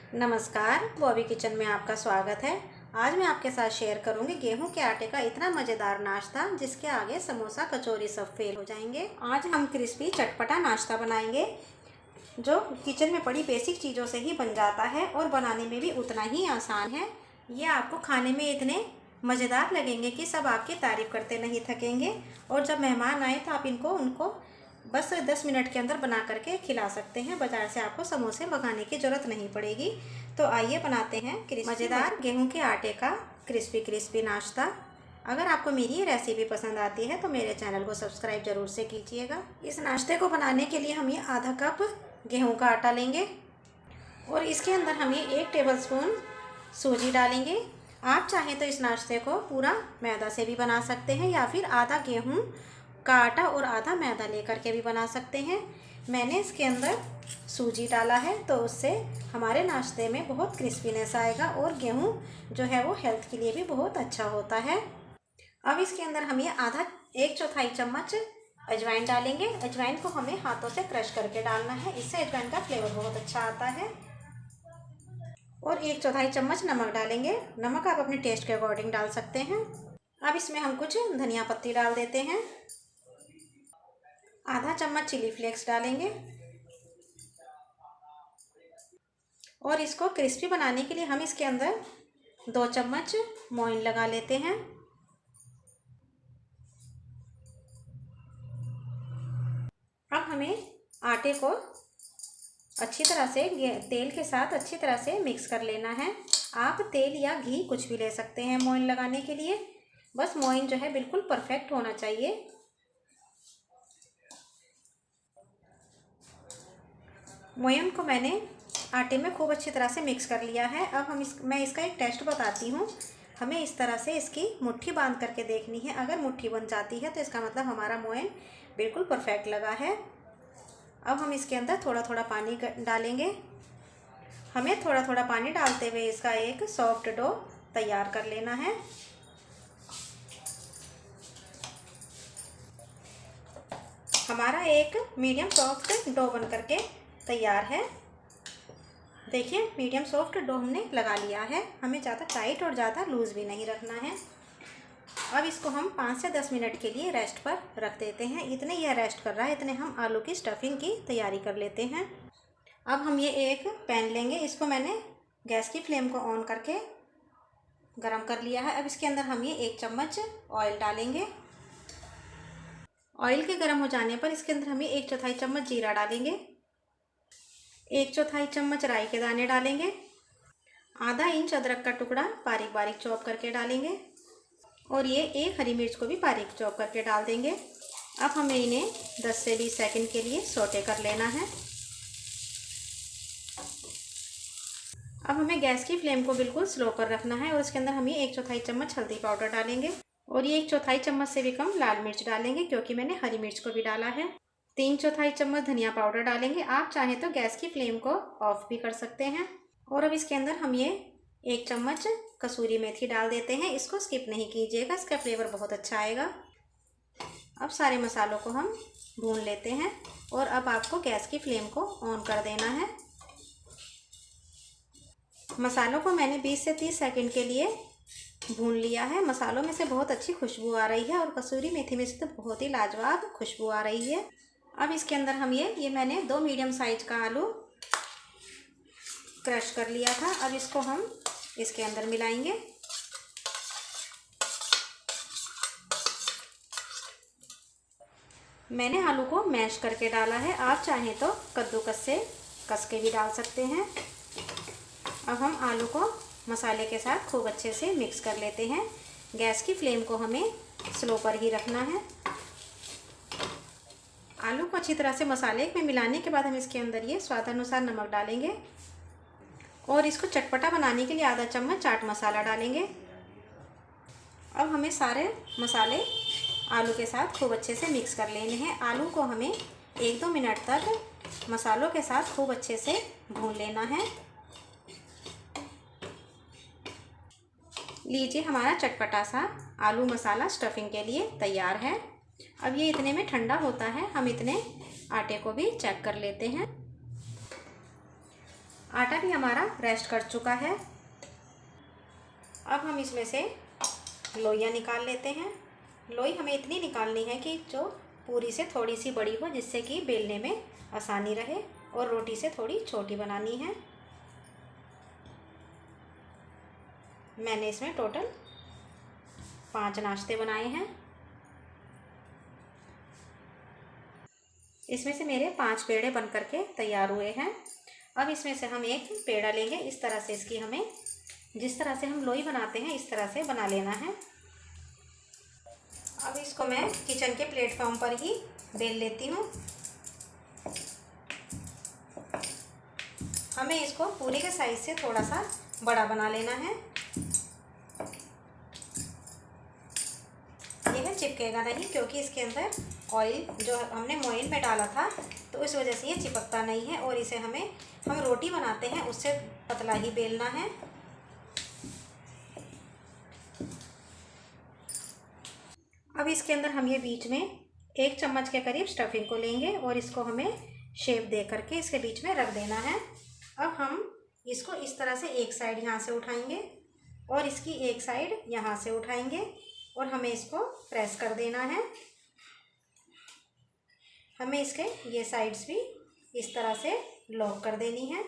नमस्कार, बॉबी किचन में आपका स्वागत है। आज मैं आपके साथ शेयर करूंगी गेहूं के आटे का इतना मज़ेदार नाश्ता जिसके आगे समोसा कचौरी सब फेल हो जाएंगे। आज हम क्रिस्पी चटपटा नाश्ता बनाएंगे जो किचन में पड़ी बेसिक चीज़ों से ही बन जाता है और बनाने में भी उतना ही आसान है। ये आपको खाने में इतने मज़ेदार लगेंगे कि सब आपकी तारीफ़ करते नहीं थकेंगे और जब मेहमान आए तो आप उनको बस 10 मिनट के अंदर बना करके खिला सकते हैं। बाज़ार से आपको समोसे मंगाने की ज़रूरत नहीं पड़ेगी। तो आइए बनाते हैं मज़ेदार गेहूं के आटे का क्रिस्पी नाश्ता। अगर आपको मेरी ये रेसिपी पसंद आती है तो मेरे चैनल को सब्सक्राइब ज़रूर से कीजिएगा। इस नाश्ते को बनाने के लिए हम ये आधा कप गेहूं का आटा लेंगे और इसके अंदर हम ये 1 टेबलस्पून सूजी डालेंगे। आप चाहें तो इस नाश्ते को पूरा मैदा से भी बना सकते हैं या फिर आधा गेहूं का आटा और आधा मैदा लेकर के भी बना सकते हैं। मैंने इसके अंदर सूजी डाला है तो उससे हमारे नाश्ते में बहुत क्रिस्पीनेस आएगा और गेहूं जो है वो हेल्थ के लिए भी बहुत अच्छा होता है। अब इसके अंदर हम ये आधा 1/4 चम्मच अजवाइन डालेंगे। अजवाइन को हमें हाथों से क्रश करके डालना है, इससे अजवाइन का फ्लेवर बहुत अच्छा आता है। और 1/4 चम्मच नमक डालेंगे। नमक आप अपने टेस्ट के अकॉर्डिंग डाल सकते हैं। अब इसमें हम कुछ धनिया पत्ती डाल देते हैं। आधा चम्मच चिली फ्लेक्स डालेंगे और इसको क्रिस्पी बनाने के लिए हम इसके अंदर 2 चम्मच मोइन लगा लेते हैं। अब हमें आटे को अच्छी तरह से तेल के साथ अच्छी तरह से मिक्स कर लेना है। आप तेल या घी कुछ भी ले सकते हैं मोइन लगाने के लिए, बस मोइन जो है बिल्कुल परफेक्ट होना चाहिए। मोइन को मैंने आटे में खूब अच्छी तरह से मिक्स कर लिया है। अब मैं इसका एक टेस्ट बताती हूँ। हमें इस तरह से इसकी मुट्ठी बांध करके देखनी है। अगर मुट्ठी बन जाती है तो इसका मतलब हमारा मोइन बिल्कुल परफेक्ट लगा है। अब हम इसके अंदर थोड़ा थोड़ा पानी डालेंगे। हमें थोड़ा थोड़ा पानी डालते हुए इसका एक सॉफ्ट डो तैयार कर लेना है। हमारा एक मीडियम सॉफ्ट डो बन करके तैयार है। देखिए मीडियम सॉफ्ट डो हमने लगा लिया है। हमें ज़्यादा टाइट और ज़्यादा लूज़ भी नहीं रखना है। अब इसको हम 5 से 10 मिनट के लिए रेस्ट पर रख देते हैं। इतने यह रेस्ट कर रहा है इतने हम आलू की स्टफिंग की तैयारी कर लेते हैं। अब हम ये एक पैन लेंगे। इसको मैंने गैस की फ्लेम को ऑन करके गरम कर लिया है। अब इसके अंदर हम ये 1 चम्मच ऑयल डालेंगे। ऑयल के गर्म हो जाने पर इसके अंदर हम ये 1/4 चम्मच जीरा डालेंगे। 1/4 चम्मच राई के दाने डालेंगे। आधा इंच अदरक का टुकड़ा बारीक बारीक चॉप करके डालेंगे और ये 1 हरी मिर्च को भी बारीक चॉप करके डाल देंगे। अब हमें इन्हें 10 से 20 सेकंड के लिए सौटे कर लेना है। अब हमें गैस की फ्लेम को बिल्कुल स्लो पर रखना है और इसके अंदर हम ये 1/4 चम्मच हल्दी पाउडर डालेंगे और ये 1/4 चम्मच से भी कम लाल मिर्च डालेंगे क्योंकि मैंने हरी मिर्च को भी डाला है। 3/4 चम्मच धनिया पाउडर डालेंगे। आप चाहें तो गैस की फ्लेम को ऑफ भी कर सकते हैं। और अब इसके अंदर हम ये 1 चम्मच कसूरी मेथी डाल देते हैं। इसको स्किप नहीं कीजिएगा, इसका फ्लेवर बहुत अच्छा आएगा। अब सारे मसालों को हम भून लेते हैं और अब आपको गैस की फ्लेम को ऑन कर देना है। मसालों को मैंने 20 से 30 सेकंड के लिए भून लिया है। मसालों में से बहुत अच्छी खुशबू आ रही है और कसूरी मेथी में से तो बहुत ही लाजवाब खुशबू आ रही है। अब इसके अंदर हम ये मैंने 2 मीडियम साइज का आलू क्रश कर लिया था। अब इसको हम इसके अंदर मिलाएंगे। मैंने आलू को मैश करके डाला है। आप चाहें तो कद्दूकस से कस के भी डाल सकते हैं। अब हम आलू को मसाले के साथ खूब अच्छे से मिक्स कर लेते हैं। गैस की फ्लेम को हमें स्लो पर ही रखना है। आलू को अच्छी तरह से मसाले में मिलाने के बाद हम इसके अंदर ये स्वादानुसार नमक डालेंगे और इसको चटपटा बनाने के लिए आधा चम्मच चाट मसाला डालेंगे। अब हमें सारे मसाले आलू के साथ खूब अच्छे से मिक्स कर लेने हैं। आलू को हमें 1-2 मिनट तक मसालों के साथ खूब अच्छे से भून लेना है। लीजिए हमारा चटपटा सा आलू मसाला स्टफिंग के लिए तैयार है। अब ये इतने में ठंडा होता है। हम इतने आटे को भी चेक कर लेते हैं। आटा भी हमारा रेस्ट कर चुका है। अब हम इसमें से लोइयाँ निकाल लेते हैं। लोई हमें इतनी निकालनी है कि जो पूरी से थोड़ी सी बड़ी हो, जिससे कि बेलने में आसानी रहे, और रोटी से थोड़ी छोटी बनानी है। मैंने इसमें टोटल 5 नाश्ते बनाए हैं। इसमें से मेरे 5 पेड़े बन करके तैयार हुए हैं। अब इसमें से हम एक पेड़ा लेंगे। इस तरह से इसकी हमें, जिस तरह से हम लोई बनाते हैं इस तरह से बना लेना है। अब इसको मैं किचन के प्लेटफॉर्म पर ही बेल लेती हूँ। हमें इसको पूरी के साइज से थोड़ा सा बड़ा बना लेना है। यह चिपकेगा नहीं, क्योंकि इसके अंदर ऑयल जो हमने मोइन में डाला था, तो इस वजह से ये चिपकता नहीं है। और इसे हम रोटी बनाते हैं उससे पतला ही बेलना है। अब इसके अंदर हम ये बीच में 1 चम्मच के करीब स्टफिंग को लेंगे और इसको हमें शेप दे करके इसके बीच में रख देना है। अब हम इसको इस तरह से एक साइड यहाँ से उठाएंगे और इसकी एक साइड यहाँ से उठाएंगे और हमें इसको प्रेस कर देना है। हमें इसके ये साइड्स भी इस तरह से लॉक कर देनी है।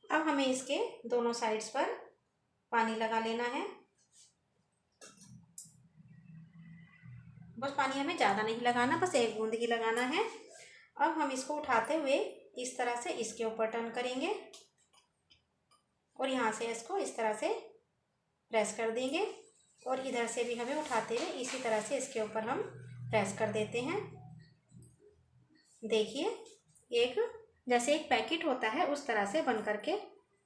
अब हमें इसके दोनों साइड्स पर पानी लगा लेना है। बस पानी हमें ज़्यादा नहीं लगाना, बस 1 बूंद ही लगाना है। अब हम इसको उठाते हुए इस तरह से इसके ऊपर टर्न करेंगे और यहाँ से इसको इस तरह से प्रेस कर देंगे और इधर से भी हमें उठाते हुए इसी तरह से इसके ऊपर हम प्रेस कर देते हैं। देखिए, एक जैसे एक पैकेट होता है उस तरह से बन करके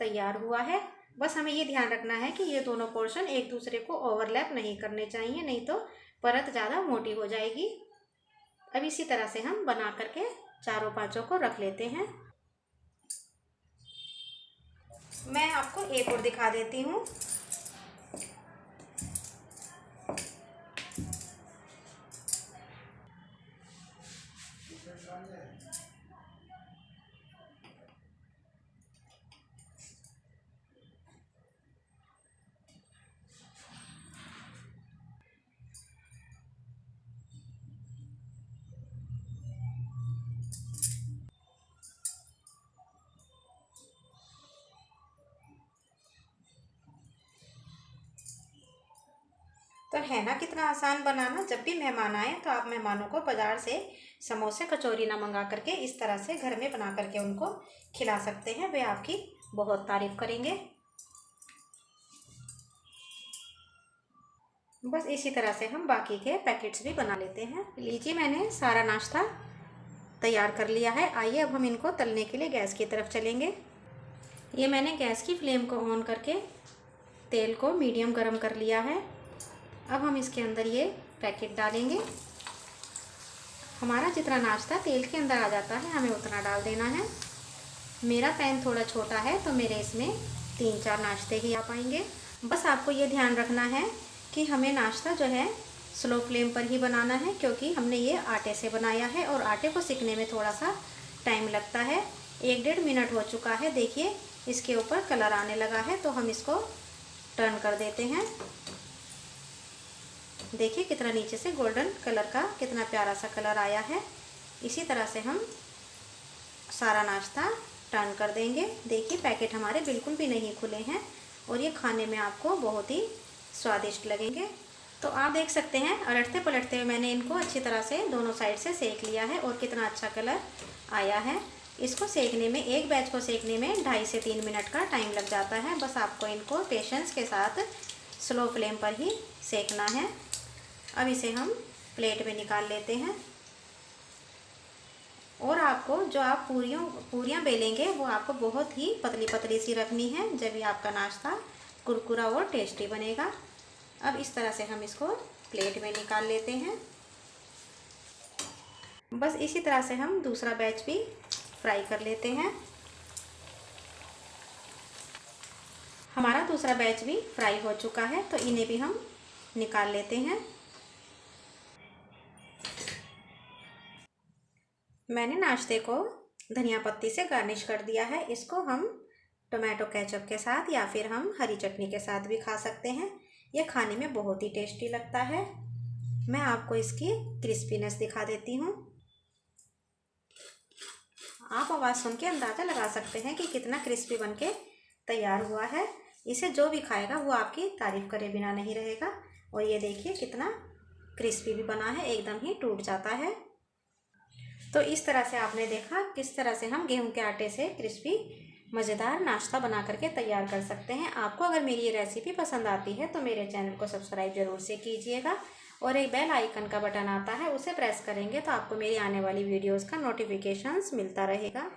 तैयार हुआ है। बस हमें ये ध्यान रखना है कि ये दोनों पोर्शन एक दूसरे को ओवरलैप नहीं करने चाहिए, नहीं तो परत ज़्यादा मोटी हो जाएगी। अब इसी तरह से हम बना करके चारों पांचों को रख लेते हैं। मैं आपको एक और दिखा देती हूँ। तो है ना कितना आसान बनाना। जब भी मेहमान आए तो आप मेहमानों को बाज़ार से समोसे कचौरी ना मंगा करके इस तरह से घर में बना करके उनको खिला सकते हैं। वे आपकी बहुत तारीफ़ करेंगे। बस इसी तरह से हम बाकी के पैकेट्स भी बना लेते हैं। लीजिए, मैंने सारा नाश्ता तैयार कर लिया है। आइए अब हम इनको तलने के लिए गैस की तरफ चलेंगे। ये मैंने गैस की फ्लेम को ऑन करके तेल को मीडियम गरम कर लिया है। अब हम इसके अंदर ये पैकेट डालेंगे। हमारा जितना नाश्ता तेल के अंदर आ जाता है हमें उतना डाल देना है। मेरा पैन थोड़ा छोटा है तो मेरे इसमें 3-4 नाश्ते ही आ पाएंगे। बस आपको ये ध्यान रखना है कि हमें नाश्ता जो है स्लो फ्लेम पर ही बनाना है, क्योंकि हमने ये आटे से बनाया है और आटे को सिकने में थोड़ा सा टाइम लगता है। 1-1.5 मिनट हो चुका है। देखिए, इसके ऊपर कलर आने लगा है, तो हम इसको टर्न कर देते हैं। देखिए कितना नीचे से गोल्डन कलर का कितना प्यारा सा कलर आया है। इसी तरह से हम सारा नाश्ता टर्न कर देंगे। देखिए, पैकेट हमारे बिल्कुल भी नहीं खुले हैं और ये खाने में आपको बहुत ही स्वादिष्ट लगेंगे। तो आप देख सकते हैं, अलटते पलटते हुए मैंने इनको अच्छी तरह से दोनों साइड से सेक लिया है और कितना अच्छा कलर आया है। इसको सेकने में, एक बैच को सेकने में 2.5 से 3 मिनट का टाइम लग जाता है। बस आपको इनको पेशेंस के साथ स्लो फ्लेम पर ही सेकना है। अब इसे हम प्लेट में निकाल लेते हैं और आपको जो आप पूरियाँ बेलेंगे वो आपको बहुत ही पतली पतली सी रखनी है, जब भी आपका नाश्ता कुरकुरा और टेस्टी बनेगा। अब इस तरह से हम इसको प्लेट में निकाल लेते हैं। बस इसी तरह से हम दूसरा बैच भी फ्राई कर लेते हैं। हमारा दूसरा बैच भी फ्राई हो चुका है, तो इन्हें भी हम निकाल लेते हैं। मैंने नाश्ते को धनिया पत्ती से गार्निश कर दिया है। इसको हम टोमेटो केचप के साथ या फिर हम हरी चटनी के साथ भी खा सकते हैं। यह खाने में बहुत ही टेस्टी लगता है। मैं आपको इसकी क्रिस्पीनेस दिखा देती हूँ। आप आवाज़ सुन के अंदाज़ा लगा सकते हैं कि कितना क्रिस्पी बनके तैयार हुआ है। इसे जो भी खाएगा वो आपकी तारीफ़ करे बिना नहीं रहेगा। और ये देखिए कितना क्रिस्पी भी बना है, एकदम ही टूट जाता है। तो इस तरह से आपने देखा किस तरह से हम गेहूं के आटे से क्रिस्पी मज़ेदार नाश्ता बना करके तैयार कर सकते हैं। आपको अगर मेरी ये रेसिपी पसंद आती है तो मेरे चैनल को सब्सक्राइब ज़रूर से कीजिएगा और एक बेल आइकन का बटन आता है, उसे प्रेस करेंगे तो आपको मेरी आने वाली वीडियोस का नोटिफिकेशंस मिलता रहेगा।